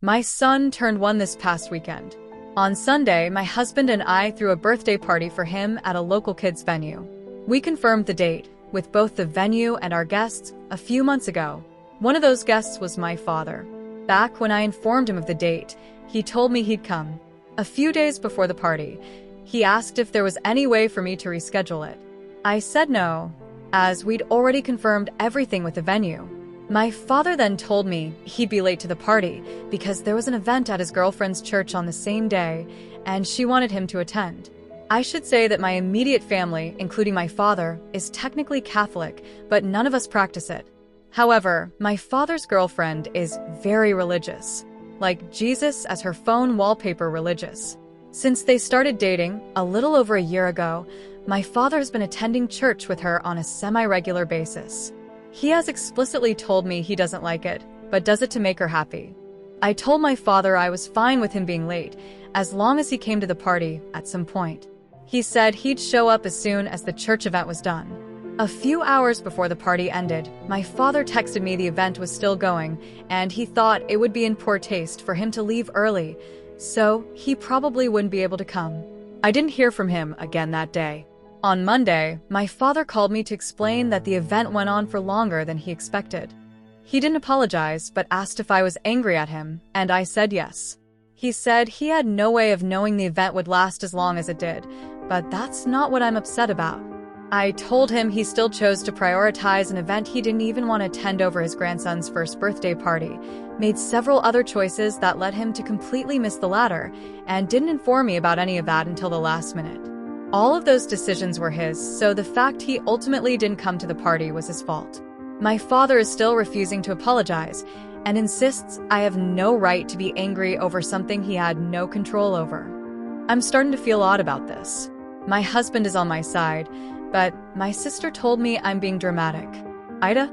My son turned 1 this past weekend. On Sunday, my husband and I threw a birthday party for him at a local kids venue. We confirmed the date, with both the venue and our guests, a few months ago. One of those guests was my father. Back when I informed him of the date, he told me he'd come. A few days before the party, he asked if there was any way for me to reschedule it. I said no, as we'd already confirmed everything with the venue. My father then told me he'd be late to the party because there was an event at his girlfriend's church on the same day, and she wanted him to attend. I should say that my immediate family, including my father, is technically Catholic, but none of us practice it. However, my father's girlfriend is very religious, like Jesus as her phone wallpaper religious. Since they started dating, a little over a year ago, my father has been attending church with her on a semi-regular basis. He has explicitly told me he doesn't like it, but does it to make her happy. I told my father I was fine with him being late, as long as he came to the party at some point. He said he'd show up as soon as the church event was done. A few hours before the party ended, my father texted me the event was still going, and he thought it would be in poor taste for him to leave early, so he probably wouldn't be able to come. I didn't hear from him again that day. On Monday, my father called me to explain that the event went on for longer than he expected. He didn't apologize, but asked if I was angry at him, and I said yes. He said he had no way of knowing the event would last as long as it did, but that's not what I'm upset about. I told him he still chose to prioritize an event he didn't even want to attend over his grandson's first birthday party, made several other choices that led him to completely miss the latter, and didn't inform me about any of that until the last minute. All of those decisions were his, so the fact he ultimately didn't come to the party was his fault. My father is still refusing to apologize, and insists I have no right to be angry over something he had no control over. I'm starting to feel odd about this. My husband is on my side, but my sister told me I'm being dramatic. AITA?